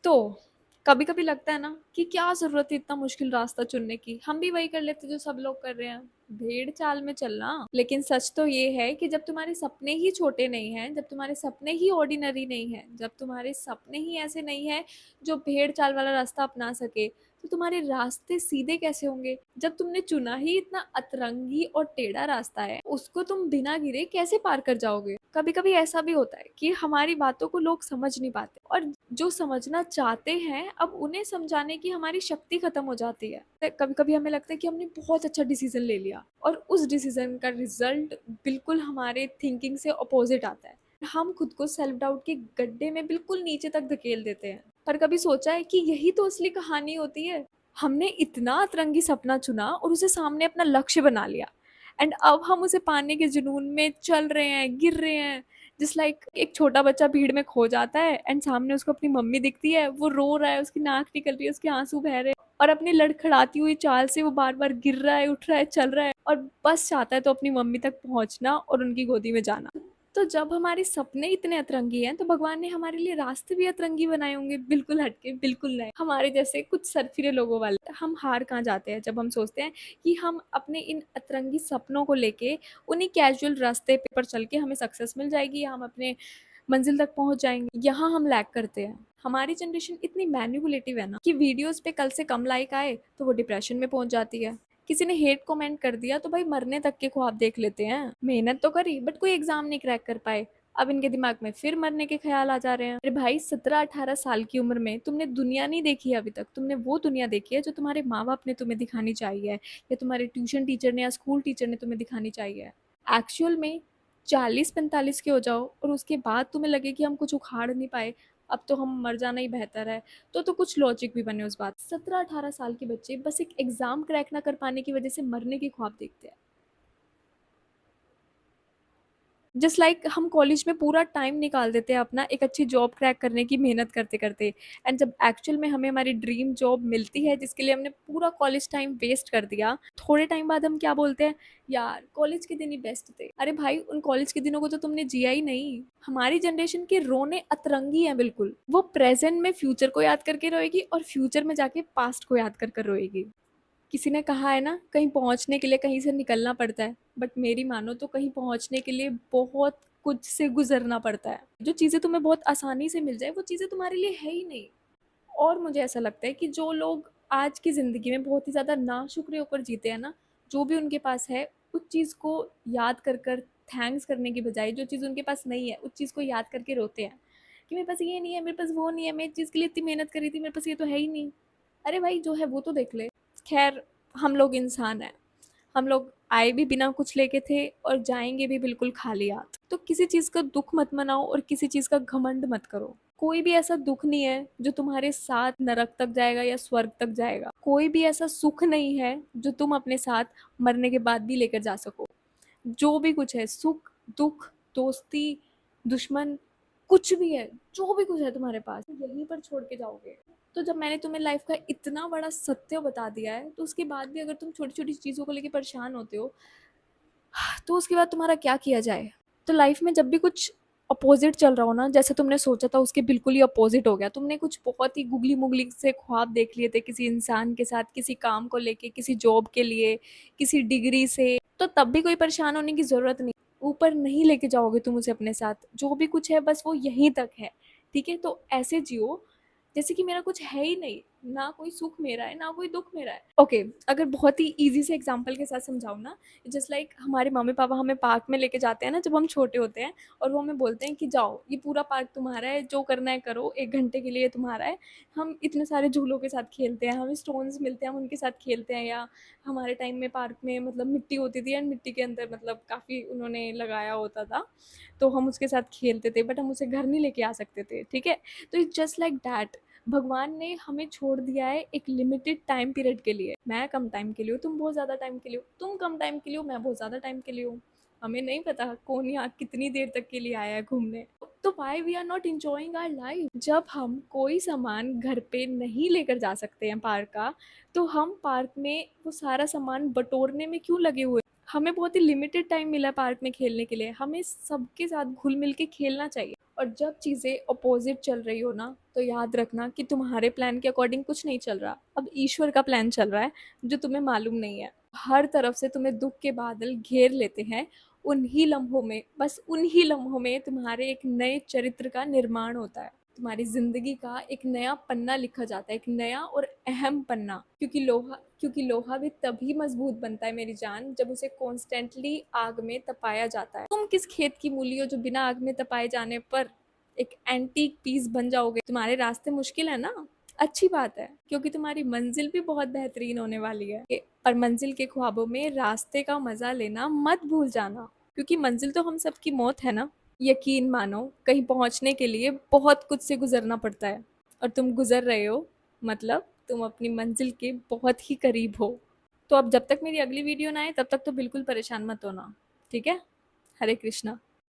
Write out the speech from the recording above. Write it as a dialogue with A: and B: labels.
A: तो कभी कभी लगता है ना कि क्या जरूरत है इतना मुश्किल रास्ता चुनने की, हम भी वही कर लेते जो सब लोग कर रहे हैं, भेड़ चाल में चलना। लेकिन सच तो ये है कि जब तुम्हारे सपने ही छोटे नहीं हैं, जब तुम्हारे सपने ही ऑर्डिनरी नहीं है, जब तुम्हारे सपने ही ऐसे नहीं है जो भेड़ चाल वाला रास्ता अपना सके, तो तुम्हारे रास्ते सीधे कैसे होंगे? जब तुमने चुना ही इतना अतरंगी और टेढ़ा रास्ता है, उसको तुम बिना गिरे कैसे पार कर जाओगे? कभी कभी ऐसा भी होता है कि हमारी बातों को लोग समझ नहीं पाते, और जो समझना चाहते हैं अब उन्हें समझाने की हमारी शक्ति खत्म हो जाती है। कभी कभी हमें लगता है कि हमने बहुत अच्छा डिसीजन ले लिया और उस डिसीजन का रिजल्ट बिल्कुल हमारे थिंकिंग से अपोजिट आता है। हम खुद को सेल्फ डाउट के गड्ढे में बिल्कुल नीचे तक धकेल देते हैं। पर कभी सोचा है कि यही तो असली कहानी होती है? हमने इतना अतरंगी सपना चुना और उसे सामने अपना लक्ष्य बना लिया, एंड अब हम उसे पाने के जुनून में चल रहे हैं, गिर रहे हैं। जिस लाइक एक छोटा बच्चा भीड़ में खो जाता है एंड सामने उसको अपनी मम्मी दिखती है, वो रो रहा है, उसकी नाक निकल रही है, उसके आंसू बह रहे हैं, और अपनी लड़खड़ाती हुई चाल से वो बार बार गिर रहा है, उठ रहा है, चल रहा है, और बस चाहता है तो अपनी मम्मी तक पहुंचना और उनकी गोदी में जाना। तो जब हमारे सपने इतने अतरंगी हैं तो भगवान ने हमारे लिए रास्ते भी अतरंगी बनाए होंगे, बिल्कुल हटके, बिल्कुल नए, हमारे जैसे कुछ सरफिरे लोगों वाले। हम हार कहाँ जाते हैं जब हम सोचते हैं कि हम अपने इन अतरंगी सपनों को लेके उन्हीं कैजुअल रास्ते पर चल के हमें सक्सेस मिल जाएगी या हम अपने मंजिल तक पहुंच जाएंगे। यहाँ हम लैग करते हैं। हमारी जनरेशन इतनी मैनिपुलेटिव है ना कि वीडियोस पे कल से कम लाइक आए तो वो डिप्रेशन में पहुंच जाती है। किसी ने हेट कमेंट कर दिया तो भाई मरने तक के ख्वाब देख लेते हैं। मेहनत तो करी बट कोई एग्जाम नहीं क्रैक कर पाए, अब इनके दिमाग में फिर मरने के ख्याल आ जा रहे हैं। अरे भाई 17-18 साल की उम्र में तुमने दुनिया नहीं देखी है अभी तक, तुमने वो दुनिया देखी है जो तुम्हारे माँ बाप ने तुम्हें दिखानी चाहिए या तुम्हारे ट्यूशन टीचर ने या स्कूल टीचर ने तुम्हें दिखानी चाहिए। एक्चुअल में 40-45 के हो जाओ और उसके बाद तुम्हें लगे कि हम कुछ उखाड़ नहीं पाए, अब तो हम मर जाना ही बेहतर है, तो कुछ लॉजिक भी बने उस बात। 17-18 साल के बच्चे बस एक एग्जाम क्रैक ना कर पाने की वजह से मरने के ख्वाब देखते हैं। जस्ट लाइक हम कॉलेज में पूरा टाइम निकाल देते हैं अपना एक अच्छी जॉब क्रैक करने की मेहनत करते करते, एंड जब एक्चुअल में हमें हमारी ड्रीम जॉब मिलती है जिसके लिए हमने पूरा कॉलेज टाइम वेस्ट कर दिया, थोड़े टाइम बाद हम क्या बोलते हैं? यार कॉलेज के दिन ही बेस्ट थे। अरे भाई उन कॉलेज के दिनों को तो तुमने जिया ही नहीं। हमारी जनरेशन के रोने अतरंगी हैं, बिल्कुल वो प्रेजेंट में फ्यूचर को याद करके रोएगी और फ्यूचर में जाके पास्ट को याद कर कर रोएगी। किसी ने कहा है ना, कहीं पहुंचने के लिए कहीं से निकलना पड़ता है, बट मेरी मानो तो कहीं पहुंचने के लिए बहुत कुछ से गुजरना पड़ता है। जो चीज़ें तुम्हें बहुत आसानी से मिल जाए वो चीज़ें तुम्हारे लिए है ही नहीं। और मुझे ऐसा लगता है कि जो लोग आज की ज़िंदगी में बहुत ही ज़्यादा नाशुक्र होकर जीते हैं ना, जो भी उनके पास है उस चीज़ को याद कर कर थैंक्स करने की बजाय जो चीज़ उनके पास नहीं है उस चीज़ को याद करके रोते हैं कि मेरे पास ये नहीं है, मेरे पास वो नहीं है, मैं इस चीज़ के लिए इतनी मेहनत करी थी, मेरे पास ये तो है ही नहीं। अरे भाई जो है वो तो देख ले। खैर, हम लोग इंसान हैं, हम लोग आए भी बिना कुछ लेके थे और जाएंगे भी बिल्कुल खाली हाथ। तो किसी चीज़ का दुख मत मनाओ और किसी चीज़ का घमंड मत करो। कोई भी ऐसा दुख नहीं है जो तुम्हारे साथ नरक तक जाएगा या स्वर्ग तक जाएगा। कोई भी ऐसा सुख नहीं है जो तुम अपने साथ मरने के बाद भी लेकर जा सको। जो भी कुछ है, सुख, दुख, दोस्ती, दुश्मन, कुछ भी है, जो भी कुछ है तुम्हारे पास यहीं पर छोड़ के जाओगे। तो जब मैंने तुम्हें लाइफ का इतना बड़ा सत्य बता दिया है तो उसके बाद भी अगर तुम छोटी छोटी चीज़ों को लेकर परेशान होते हो तो उसके बाद तुम्हारा क्या किया जाए? तो लाइफ में जब भी कुछ अपोजिट चल रहा हो ना, जैसे तुमने सोचा था उसके बिल्कुल ही अपोजिट हो गया, तुमने कुछ बहुत ही गुगली मुगली से ख्वाब देख लिए थे किसी इंसान के साथ, किसी काम को लेके, किसी जॉब के लिए, किसी डिग्री से, तो तब भी कोई परेशान होने की ज़रूरत नहीं। ऊपर नहीं लेके जाओगे तुम उसे अपने साथ, जो भी कुछ है बस वो यहीं तक है। ठीक है, तो ऐसे जियो जैसे कि मेरा कुछ है ही नहीं, ना कोई सुख मेरा है ना कोई दुख मेरा है। ओके, अगर बहुत ही इजी से एग्जांपल के साथ समझाऊँ ना, जस्ट लाइक हमारे मम्मी पापा हमें पार्क में लेके जाते हैं ना जब हम छोटे होते हैं, और वो हमें बोलते हैं कि जाओ ये पूरा पार्क तुम्हारा है, जो करना है करो, 1 घंटे के लिए तुम्हारा है। हम इतने सारे झूलों के साथ खेलते हैं, हमें स्टोन्स मिलते हैं, हम उनके साथ खेलते हैं। या हमारे टाइम में पार्क में मतलब मिट्टी होती थी एंड मिट्टी के अंदर मतलब काफ़ी उन्होंने लगाया होता था, तो हम उसके साथ खेलते थे, बट हम उसे घर नहीं लेके आ सकते थे। ठीक है, तो इट्स जस्ट लाइक दैट। भगवान ने हमें छोड़ दिया है एक लिमिटेड टाइम पीरियड के लिए। मैं कम टाइम के लिए हूँ, तुम बहुत ज़्यादा टाइम के लिए हो, तुम कम टाइम के लिए हो, मैं बहुत ज़्यादा टाइम के लिए हूँ। हमें नहीं पता कौन यहाँ कितनी देर तक के लिए आया है घूमने। तो why we are not enjoying our life? जब हम कोई सामान घर पे नहीं लेकर जा सकते हैं पार्क का, तो हम पार्क में वो सारा सामान बटोरने में क्यों लगे हुए? हमें बहुत ही लिमिटेड टाइम मिला पार्क में खेलने के लिए, हमें सबके साथ घुल मिल के खेलना चाहिए। और जब चीज़ें अपोज़िट चल रही हो ना, तो याद रखना कि तुम्हारे प्लान के अकॉर्डिंग कुछ नहीं चल रहा। अब ईश्वर का प्लान चल रहा है, जो तुम्हें मालूम नहीं है। हर तरफ से तुम्हें दुःख के बादल घेर लेते हैं। उन्हीं लम्हों में, बस उन्हीं लम्हों में तुम्हारे एक नए चरित्र का निर्माण होता है। तुम्हारी ज़िंदगी का एक नया पन्ना लिखा जाता है, एक नया और अहम पन्ना। क्योंकि लोहा भी तभी मज़बूत बनता है मेरी जान, जब उसे कॉन्स्टेंटली आग में तपाया जाता है। तुम किस खेत की मूली हो जो बिना आग में तपाए जाने पर एक एंटीक पीस बन जाओगे? तुम्हारे रास्ते मुश्किल है ना? अच्छी बात है, क्योंकि तुम्हारी मंजिल भी बहुत बेहतरीन होने वाली है। पर मंजिल के ख्वाबों में रास्ते का मज़ा लेना मत भूल जाना, क्योंकि मंजिल तो हम सबकी मौत है ना। यकीन मानो, कहीं पहुंचने के लिए बहुत कुछ से गुजरना पड़ता है, और तुम गुजर रहे हो, मतलब तुम अपनी मंजिल के बहुत ही करीब हो। तो अब जब तक मेरी अगली वीडियो ना आए तब तक तो बिल्कुल परेशान मत होना, ठीक है? हरे कृष्णा।